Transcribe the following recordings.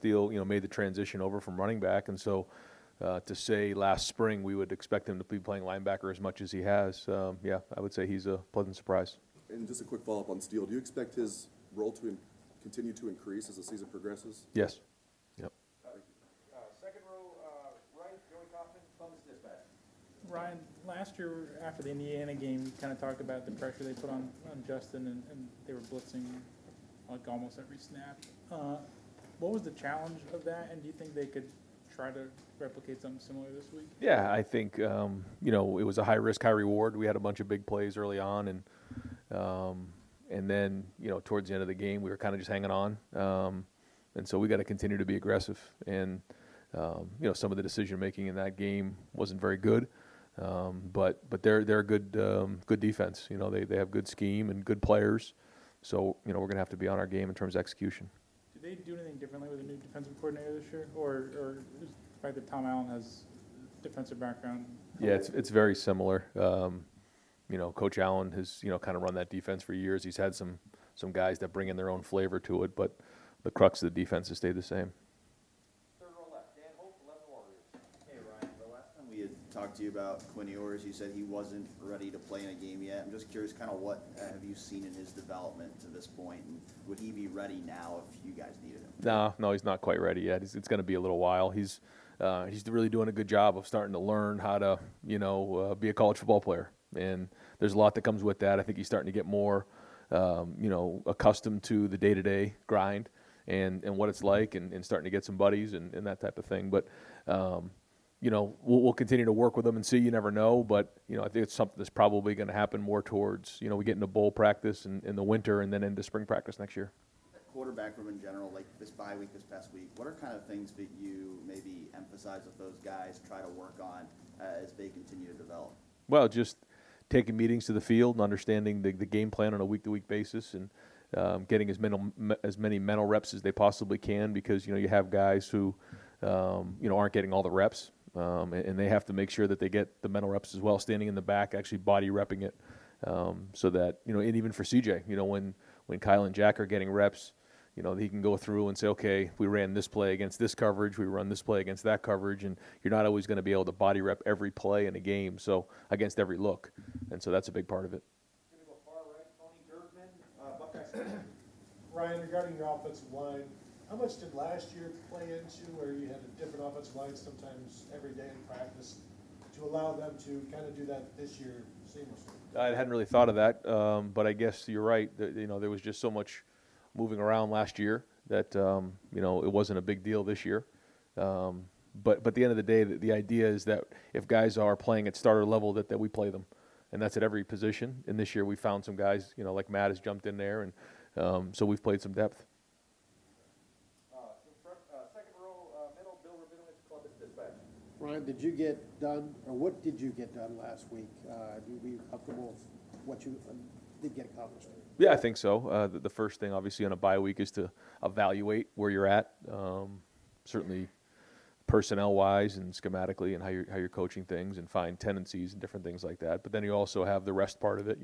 Steele, made the transition over from running back, and so to say last spring we would expect him to be playing linebacker as much as he has, yeah, I would say he's a pleasant surprise. And just a quick follow-up on Steele. Do you expect his role to continue to increase as the season progresses? Yes. Yep. Second row, right, Joey Kaufman, Columbus Dispatch. Ryan, last year after the Indiana game, you kind of talked about the pressure they put on Justin, and they were blitzing like almost every snap. What was the challenge of that, and do you think they could try to replicate something similar this week? Yeah, I think it was a high risk, high reward. We had a bunch of big plays early on, and then towards the end of the game, we were kind of just hanging on, and so we got to continue to be aggressive. And some of the decision making in that game wasn't very good, but they're a good defense. They have good scheme and good players, so we're gonna have to be on our game in terms of execution. Do they do anything differently with a new defensive coordinator this year, or is the fact that Tom Allen has defensive background? Yeah, it's very similar. Coach Allen has kind of run that defense for years. He's had some guys that bring in their own flavor to it, but the crux of the defense has stayed the same. Third row left, Dan Hope, 11 Warriors. Hey Ryan, the last time we had talked to you about Quinn Ewers, you said he wasn't ready to play in a game yet. I'm just curious, kind of what have you seen in his development to this point, and would he be ready now if you guys needed him? No, he's not quite ready yet. It's going to be a little while. He's really doing a good job of starting to learn how to be a college football player, and there's a lot that comes with that. I think he's starting to get more accustomed to the day-to-day grind and what it's like, and starting to get some buddies and that type of thing. But we'll continue to work with him and see. You never know, but I think it's something that's probably going to happen more towards we get into bowl practice in the winter and then into spring practice next year. Quarterback room in general, like this bye week, this past week, what are kind of things that you maybe emphasize with those guys, try to work on as they continue to develop? Well, just taking meetings to the field and understanding the game plan on a week-to-week basis, and getting as many mental reps as they possibly can, because you have guys who aren't getting all the reps, and they have to make sure that they get the mental reps as well, standing in the back, actually body repping it, so that and even for CJ, when Kyle and Jack are getting reps, he can go through and say, okay, we ran this play against this coverage, we run this play against that coverage, and you're not always going to be able to body rep every play in a game, so against every look, and so that's a big part of it. Going to go far right, Tony Bergman, Buckeye. Ryan, regarding your offensive line, how much did last year play into where you had a different offensive line sometimes every day in practice to allow them to kind of do that this year seamlessly? I hadn't really thought of that, but I guess you're right. There was just so much moving around last year that it wasn't a big deal this year. But at the end of the day, the idea is that if guys are playing at starter level, that we play them, and that's at every position. And this year we found some guys, like Matt has jumped in there, and so we've played some depth. In front, second row, middle, Bill Rabinowitz, Columbus Dispatch. Ryan, did you get done, or what did you get done last week? Were you comfortable with what you did get accomplished? Yeah, I think so. The first thing, obviously, on a bye week is to evaluate where you're at, certainly personnel-wise and schematically, and how you're coaching things, and find tendencies and different things like that. But then you also have the rest part of it,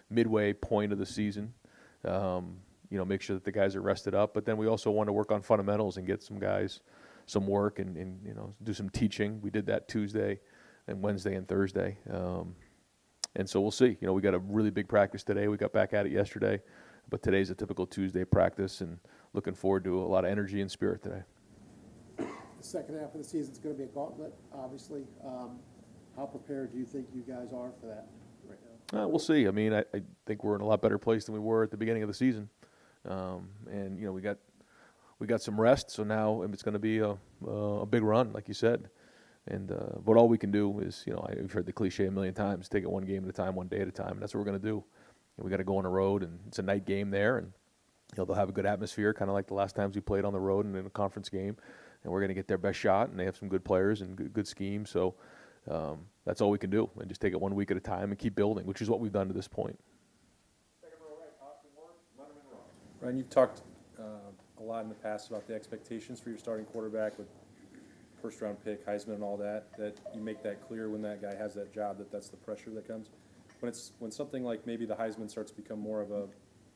midway point of the season, make sure that the guys are rested up. But then we also want to work on fundamentals and get some guys some work and do some teaching. We did that Tuesday and Wednesday and Thursday. And so we'll see. We got a really big practice today. We got back at it yesterday. But today's a typical Tuesday practice, and looking forward to a lot of energy and spirit today. The second half of the season is going to be a gauntlet, obviously. How prepared do you think you guys are for that right now? We'll see. I mean, I think we're in a lot better place than we were at the beginning of the season. And, we got some rest, so now it's going to be a big run, like you said. And but all we can do is, I've heard the cliche a million times, take it one game at a time, one day at a time, and that's what we're going to do. And we got to go on the road, and it's a night game there, and they'll have a good atmosphere, kind of like the last times we played on the road and in a conference game. And we're going to get their best shot, and they have some good players and good scheme. So that's all we can do, and just take it 1 week at a time and keep building, which is what we've done to this point. Second row right, Austin Ward, Letterman Row. Ryan, you've talked a lot in the past about the expectations for your starting quarterback with first-round pick, Heisman, and all that you make that clear when that guy has that job, that's the pressure that comes. When something like maybe the Heisman starts to become more of a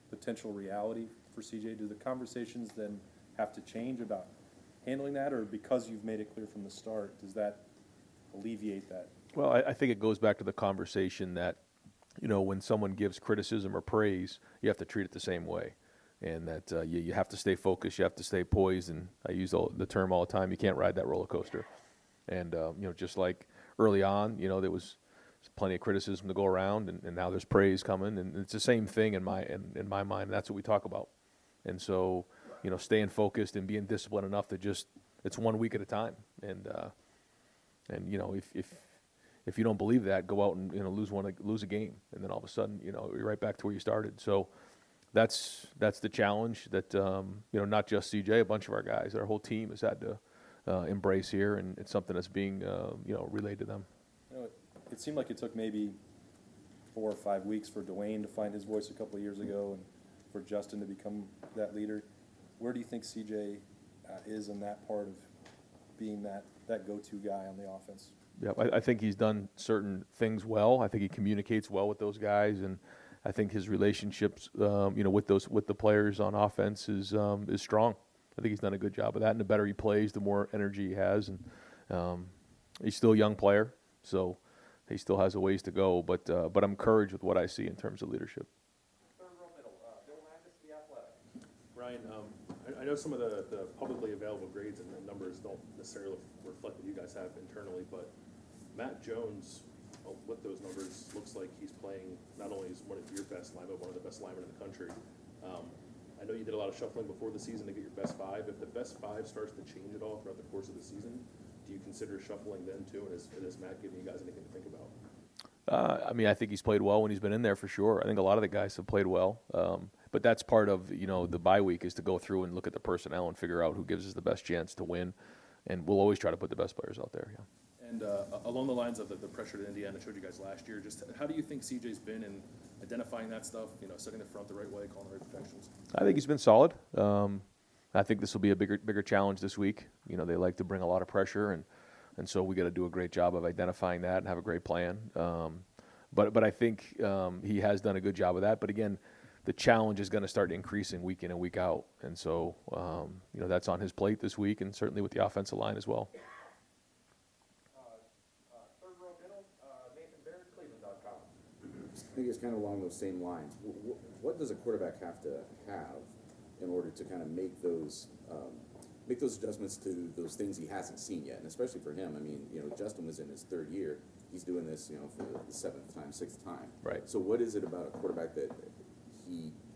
potential reality for CJ, do the conversations then have to change about handling that, or because you've made it clear from the start, does that alleviate that? Well, I think it goes back to the conversation that, you know, when someone gives criticism or praise, you have to treat it the same way. And that you have to stay focused, you have to stay poised, and I use the term all the time, you can't ride that roller coaster. And, you know, just like early on, you know, there was plenty of criticism to go around, and now there's praise coming, and it's the same thing in my mind, that's what we talk about. And so, you know, staying focused and being disciplined enough to just, it's 1 week at a time. And you know, if you don't believe that, go out and, you know, lose a game, and then all of a sudden, you know, you're right back to where you started. So that's the challenge that, you know, not just CJ, a bunch of our guys, our whole team has had to embrace here, and it's something that's being, you know, relayed to them. You know, it seemed like it took maybe 4 or 5 weeks for Dwayne to find his voice a couple of years ago, and for Justin to become that leader. Where do you think CJ is in that part of being that go-to guy on the offense? Yeah, I think he's done certain things well. I think he communicates well with those guys, and I think his relationships, you know, with the players on offense is strong. I think he's done a good job of that. And the better he plays, the more energy he has. And he's still a young player, so he still has a ways to go. But I'm encouraged with what I see in terms of leadership. Third row middle, Bill Landis, The Athletic. Ryan, I know some of the publicly available grades and the numbers don't necessarily reflect what you guys have internally, but Matt Jones, with those numbers, looks like he's playing not only as one of your best linemen, but one of the best linemen in the country. I know you did a lot of shuffling before the season to get your best five. If the best five starts to change at all throughout the course of the season, do you consider shuffling then too? And is Matt giving you guys anything to think about? I mean, I think he's played well when he's been in there for sure. I think a lot of the guys have played well. But that's part of, you know, the bye week is to go through and look at the personnel and figure out who gives us the best chance to win. And we'll always try to put the best players out there, yeah. And along the lines of the pressure that Indiana showed you guys last year, just how do you think CJ's been in identifying that stuff, you know, setting the front the right way, calling the right protections? I think he's been solid. I think this will be a bigger challenge this week. You know, they like to bring a lot of pressure, and so we got to do a great job of identifying that and have a great plan. But I think he has done a good job of that. But again, the challenge is going to start increasing week in and week out, and so you know, that's on his plate this week, and certainly with the offensive line as well. Third row middle, Nathan Baird, Cleveland.com. I think it's kind of along those same lines. What does a quarterback have to have in order to kind of make those adjustments to those things he hasn't seen yet? And especially for him, I mean, you know, Justin was in his third year. He's doing this, you know, for the 7th time, 6th time. Right. So what is it about a quarterback that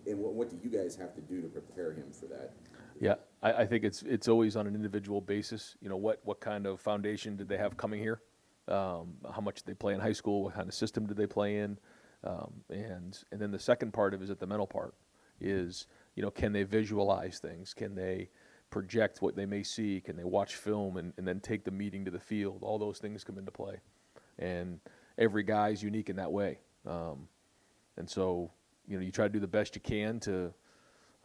what do you guys have to do to prepare him for that? Yeah, I think it's always on an individual basis. You know, what kind of foundation did they have coming here? How much did they play in high school? What kind of system did they play in? And then the second part of it is the mental part is, you know, can they visualize things? Can they project what they may see? Can they watch film and then take the meeting to the field? All those things come into play. And every guy is unique in that way. And so, you know, you try to do the best you can to,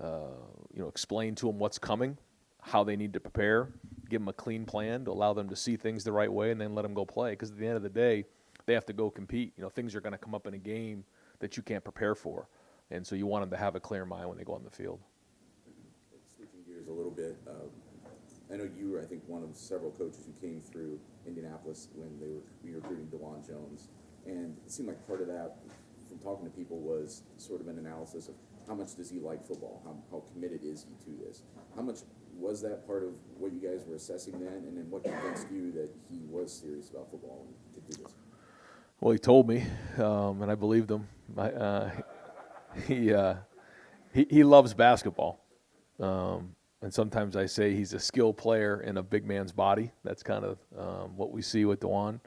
you know, explain to them what's coming, how they need to prepare, give them a clean plan to allow them to see things the right way, and then let them go play. Because at the end of the day, they have to go compete. You know, things are going to come up in a game that you can't prepare for. And so you want them to have a clear mind when they go on the field. Switching gears a little bit, I know you were, I think, one of several coaches who came through Indianapolis when they were recruiting DeJuan Jones. And it seemed like part of that, from talking to people, was sort of an analysis of how much does he like football? How committed is he to this? How much was that part of what you guys were assessing then? And then what convinced you that he was serious about football and could do this? Well, he told me, and I believed him. He loves basketball. And sometimes I say he's a skilled player in a big man's body. That's kind of what we see with DeJuan.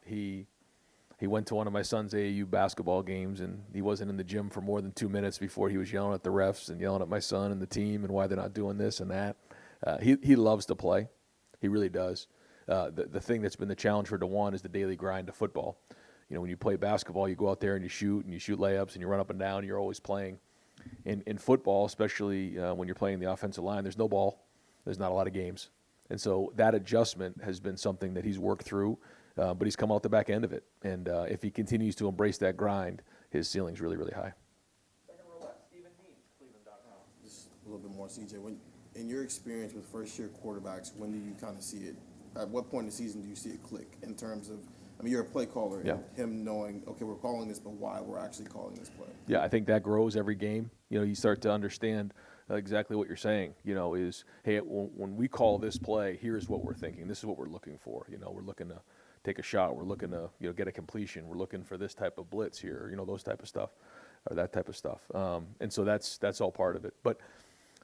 He went to one of my son's AAU basketball games, and he wasn't in the gym for more than 2 minutes before he was yelling at the refs and yelling at my son and the team and why they're not doing this and that. He loves to play. He really does. The thing that's been the challenge for DeJuan is the daily grind of football. You know, when you play basketball, you go out there and you shoot layups and you run up and down and you're always playing. In football, especially when you're playing the offensive line, there's no ball. There's not a lot of games. And so that adjustment has been something that he's worked through, but he's come out the back end of it. And if he continues to embrace that grind, his ceiling's really, really high. Second row left, Stephen Dean, Cleveland.com. Just a little bit more, CJ. When in your experience with first-year quarterbacks, when do you kind of see it? At what point in the season do you see it click in terms of, I mean, you're a play caller, Yeah. and him knowing, okay, we're calling this, but why we're actually calling this play? Yeah, I think that grows every game. You know, you start to understand exactly what you're saying. You know, is hey, when we call this play, here's what we're thinking. This is what we're looking for. You know, we're looking to take a shot. We're looking to get a completion. We're looking for this type of blitz here. You know, those type of stuff, or that type of stuff. And so that's all part of it. But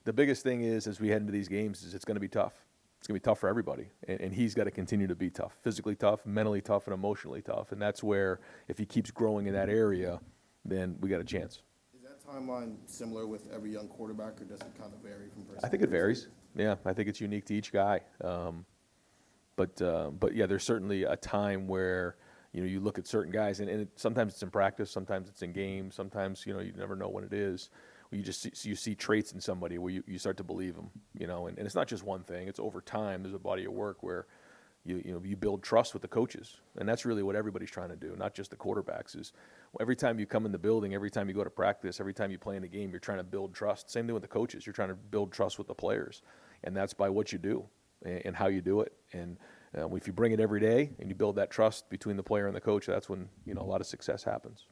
the biggest thing is, as we head into these games, is it's going to be tough. It's going to be tough for everybody, and he's got to continue to be tough, physically tough, mentally tough, and emotionally tough. And that's where, if he keeps growing in that area, then we got a chance. Is that timeline similar with every young quarterback, or does it kind of vary from person? I think it varies. Yeah, I think it's unique to each guy. But yeah, there's certainly a time where you look at certain guys, and sometimes it's in practice, sometimes it's in games, sometimes you never know when it is. You just you see traits in somebody where you start to believe them, and it's not just one thing. It's over time. There's a body of work where you build trust with the coaches, and that's really what everybody's trying to do, not just the quarterbacks. Is every time you come in the building, every time you go to practice, every time you play in a game, you're trying to build trust. Same thing with the coaches. You're trying to build trust with the players, and that's by what you do and how you do it. And if you bring it every day and you build that trust between the player and the coach, that's when a lot of success happens.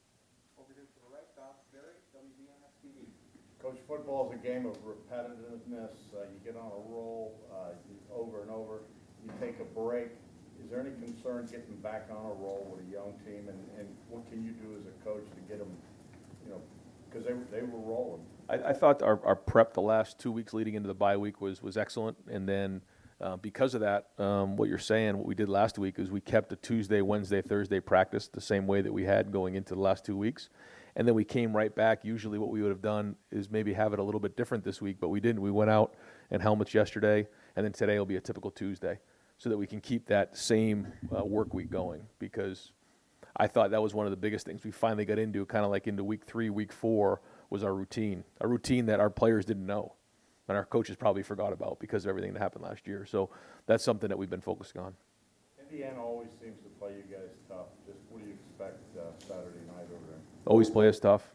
Coach, football is a game of repetitiveness. You get on a roll over and over. You take a break. Is there any concern getting back on a roll with a young team? And what can you do as a coach to get them, because they were rolling? I thought our prep the last 2 weeks leading into the bye week was excellent. And then because of that, what you're saying, what we did last week is we kept a Tuesday, Wednesday, Thursday practice the same way that we had going into the last 2 weeks. And then we came right back. Usually what we would have done is maybe have it a little bit different this week, but we didn't. We went out in helmets yesterday, and then today will be a typical Tuesday so that we can keep that same work week going, because I thought that was one of the biggest things we finally got into, kind of like into week 3, week 4, was our routine that our players didn't know and our coaches probably forgot about because of everything that happened last year. So that's something that we've been focusing on. Indiana always seems to play you guys tough. Just what do you expect Saturday night over there? Always play us tough.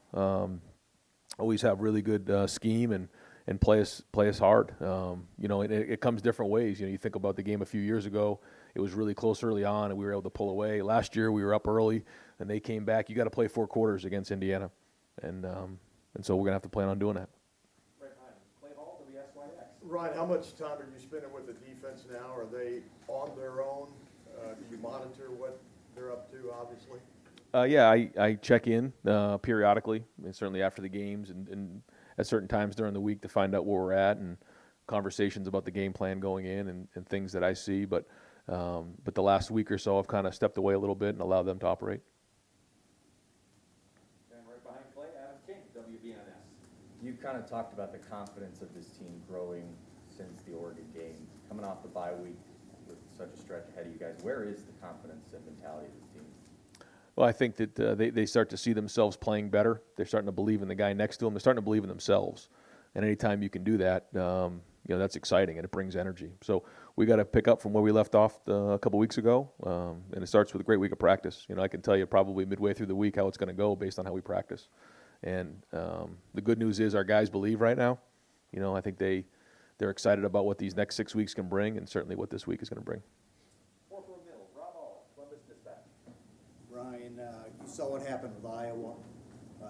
Always have really good scheme and play us hard. It comes different ways. You think about the game a few years ago. It was really close early on, and we were able to pull away. Last year we were up early, and they came back. You got to play 4 quarters against Indiana, and so we're gonna have to plan on doing that. Clay Hall, WSYX. Ryan, how much time are you spending with the defense now? Are they on their own? Do you monitor what they're up to, obviously? Yeah, I check in periodically, and certainly after the games and at certain times during the week to find out where we're at and conversations about the game plan going in and things that I see. But the last week or so, I've kind of stepped away a little bit and allowed them to operate. And right behind Clay, Adam King, WBNS. You kind of talked about the confidence of this team growing since the Oregon game. Coming off the bye week with such a stretch ahead of you guys, where is the confidence and mentality of this team? Well, I think that they start to see themselves playing better. They're starting to believe in the guy next to them. They're starting to believe in themselves. And anytime you can do that, that's exciting and it brings energy. So we got to pick up from where we left off a couple weeks ago, and it starts with a great week of practice. I can tell you probably midway through the week how it's going to go based on how we practice. And the good news is our guys believe right now. I think they're excited about what these next 6 weeks can bring, and certainly what this week is going to bring. Ryan, you saw what happened with Iowa.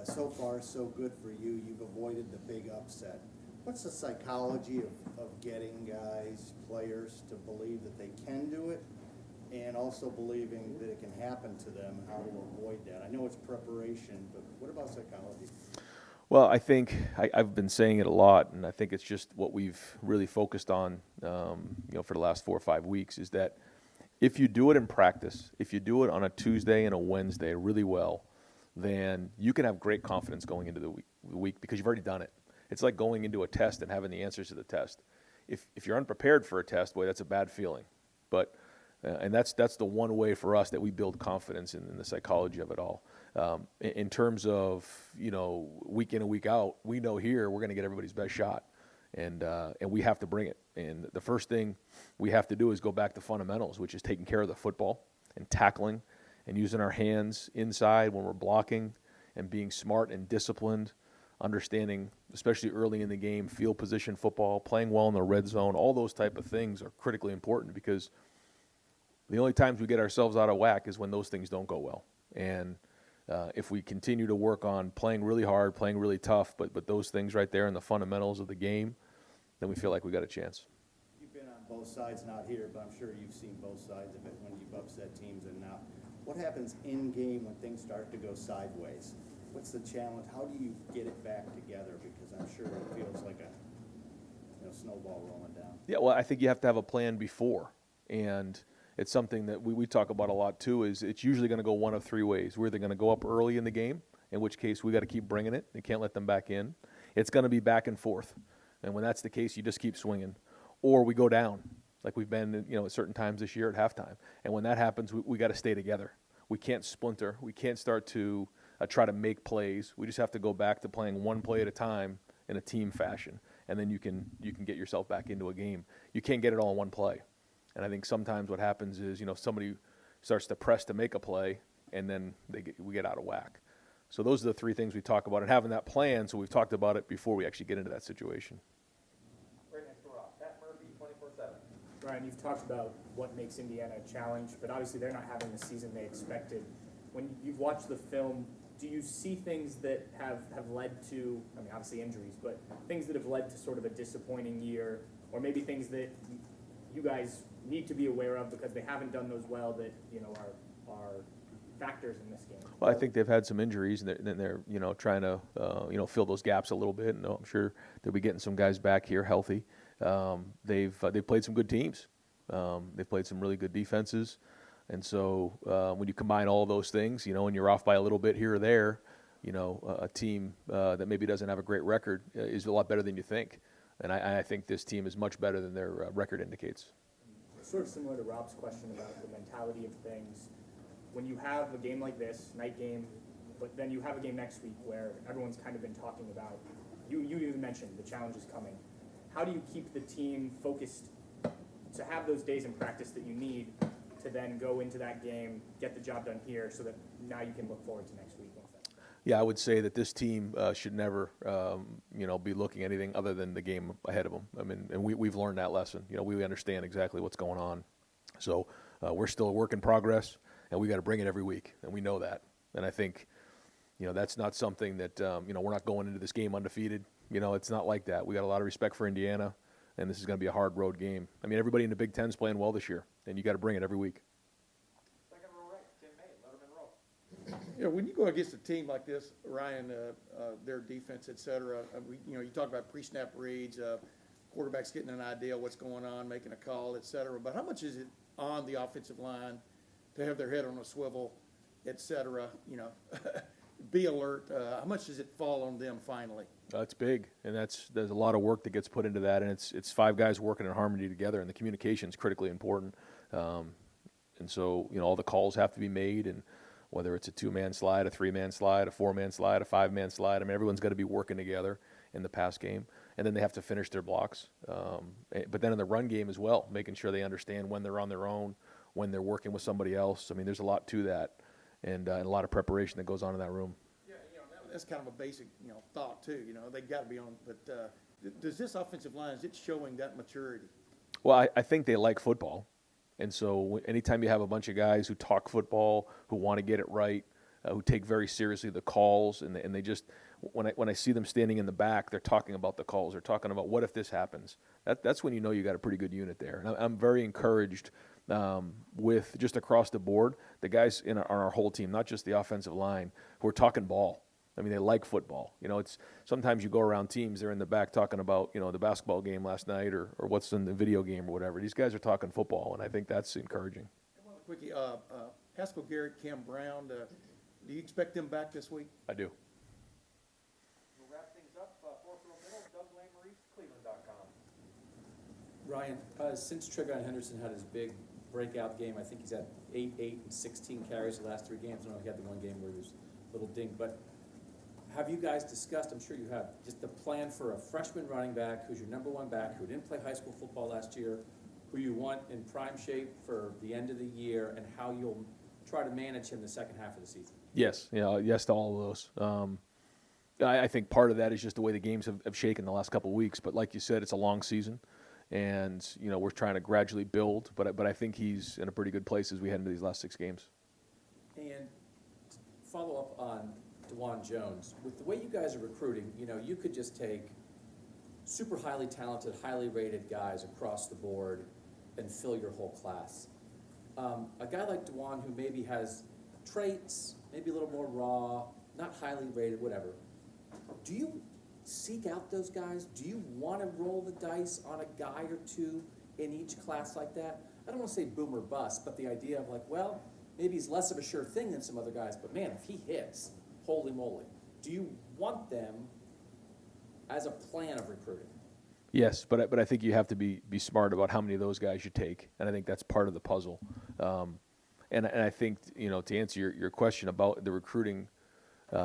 So far, so good for you. You've avoided the big upset. What's the psychology of getting guys, players, to believe that they can do it, and also believing that it can happen to them, and how to avoid that? I know it's preparation, but what about psychology? Well, I think I've been saying it a lot, and I think it's just what we've really focused on, for the last 4 or 5 weeks, is that if you do it in practice, if you do it on a Tuesday and a Wednesday really well, then you can have great confidence going into the week because you've already done it. It's like going into a test and having the answers to the test. If you're unprepared for a test, boy, that's a bad feeling. But and that's the one way for us that we build confidence in the psychology of it all. In terms of week in and week out, we know here we're going to get everybody's best shot. And we have to bring it. And the first thing we have to do is go back to fundamentals, which is taking care of the football and tackling and using our hands inside when we're blocking and being smart and disciplined understanding, especially early in the game, field position football, playing well in the red zone, all those type of things are critically important because the only times we get ourselves out of whack is when those things don't go well. And if we continue to work on playing really hard, playing really tough, but those things right there and the fundamentals of the game, then we feel like we got a chance. You've been on both sides, not here, but I'm sure you've seen both sides of it when you've upset teams and now. What happens in-game when things start to go sideways? What's the challenge? How do you get it back together? Because I'm sure it feels like a snowball rolling down. Yeah, well, I think you have to have a plan before. And it's something that we talk about a lot too, is it's usually going to go one of three ways. We're either going to go up early in the game, in which case we got to keep bringing it. You can't let them back in. It's going to be back and forth. And when that's the case, you just keep swinging. Or we go down, like we've been, at certain times this year at halftime. And when that happens, we got to stay together. We can't splinter. We can't start to try to make plays. We just have to go back to playing one play at a time in a team fashion, and then you can get yourself back into a game. You can't get it all in one play. And I think sometimes what happens is, somebody starts to press to make a play, and then we get out of whack. So those are the three things we talk about, and having that plan, so we've talked about it before we actually get into that situation. Right next to Rob, Pat Murphy, 24/7. Ryan, you've talked about what makes Indiana a challenge, but obviously they're not having the season they expected. When you've watched the film, do you see things that have led to, obviously injuries, but things that have led to sort of a disappointing year, or maybe things that you guys need to be aware of because they haven't done those well that, are factors in this game? Well, I think they've had some injuries, and they're trying to fill those gaps a little bit. And I'm sure they'll be getting some guys back here healthy. They've played some good teams. They've played some really good defenses. And so when you combine all those things, and you're off by a little bit here or there, a team that maybe doesn't have a great record is a lot better than you think. And I think this team is much better than their record indicates. Sort of similar to Rob's question about the mentality of things. When you have a game like this, night game, but then you have a game next week where everyone's kind of been talking about, you even mentioned the challenge is coming. How do you keep the team focused to have those days in practice that you need to then go into that game, get the job done here, so that now you can look forward to next week? Yeah, I would say that this team should never, be looking at anything other than the game ahead of them. And we've learned that lesson. We understand exactly what's going on. So we're still a work in progress, and we got to bring it every week, and we know that. And I think, that's not something that, we're not going into this game undefeated. It's not like that. We got a lot of respect for Indiana, and this is going to be a hard road game. Everybody in the Big Ten is playing well this year, and you got to bring it every week. Second row right, Tim May, Letterman Row. When you go against a team like this, Ryan, their defense, et cetera, you talk about pre-snap reads, quarterbacks getting an idea of what's going on, making a call, et cetera. But how much is it on the offensive line to have their head on a swivel, et cetera, be alert? How much does it fall on them finally? It's big, and there's a lot of work that gets put into that, and it's five guys working in harmony together, and the communication is critically important. And so, all the calls have to be made, and whether it's a two-man slide, a three-man slide, a four-man slide, a five-man slide, everyone's got to be working together in the pass game, and then they have to finish their blocks. But then in the run game as well, making sure they understand when they're on their own, when they're working with somebody else. There's a lot to that, and a lot of preparation that goes on in that room. Yeah, that's kind of a basic, thought too. They've got to be on. But does this offensive line, is it showing that maturity? Well, I think they like football. And so anytime you have a bunch of guys who talk football, who want to get it right, who take very seriously the calls, and they just, when I see them standing in the back, they're talking about the calls. They're talking about what if this happens. That's when you know you got a pretty good unit there. And I'm very encouraged with just across the board, the guys on our whole team, not just the offensive line, who are talking ball. They like football. It's sometimes you go around teams, they're in the back talking about, the basketball game last night or what's in the video game or whatever. These guys are talking football, and I think that's encouraging. One quickie, Haskell Garrett, Cam Brown, do you expect them back this week? I do. We'll wrap things up. Fourth row middle, Doug Lamarice, Cleveland.com. Ryan, since Tregon Henderson had his big breakout game, I think he's had 8, and 16 carries the last 3 games. I know he had the one game where he was a little dinged, but have you guys discussed, I'm sure you have, just the plan for a freshman running back who's your number 1 back, who didn't play high school football last year, who you want in prime shape for the end of the year, and how you'll try to manage him the second half of the season? Yes. Yes to all of those. I think part of that is just the way the games have shaken the last couple of weeks. But like you said, it's a long season, and we're trying to gradually build. But I think he's in a pretty good place as we head into these last 6 games. And follow up on DeJuan Jones. With the way you guys are recruiting, you could just take super highly talented, highly rated guys across the board and fill your whole class. A guy like DeJuan who maybe has traits, maybe a little more raw, not highly rated, whatever. Do you seek out those guys? Do you want to roll the dice on a guy or two in each class like that? I don't want to say boom or bust, but the idea of maybe he's less of a sure thing than some other guys, but man, if he hits, holy moly. Do you want them as a plan of recruiting? Yes, but I think you have to be smart about how many of those guys you take, and I think that's part of the puzzle. And I think to answer your question about the recruiting,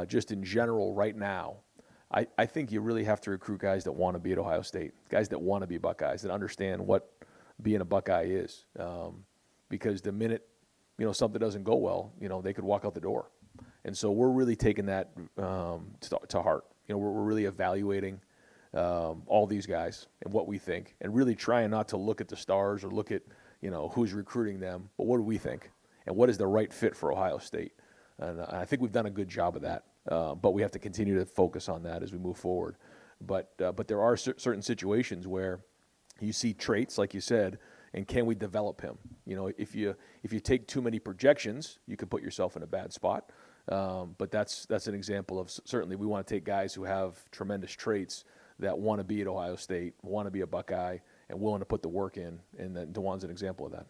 just in general right now, I think you really have to recruit guys that want to be at Ohio State, guys that want to be Buckeyes, that understand what being a Buckeye is. Because the minute something doesn't go well, they could walk out the door, and so we're really taking that to heart. We're really evaluating all these guys and what we think, and really trying not to look at the stars or look at who's recruiting them, but what do we think, and what is the right fit for Ohio State. And I think we've done a good job of that, but we have to continue to focus on that as we move forward. But there are certain situations where you see traits, like you said, and can we develop him? If you take too many projections, you could put yourself in a bad spot. But that's an example of, certainly we want to take guys who have tremendous traits that want to be at Ohio State, want to be a Buckeye, and willing to put the work in, and then DeJuan's an example of that.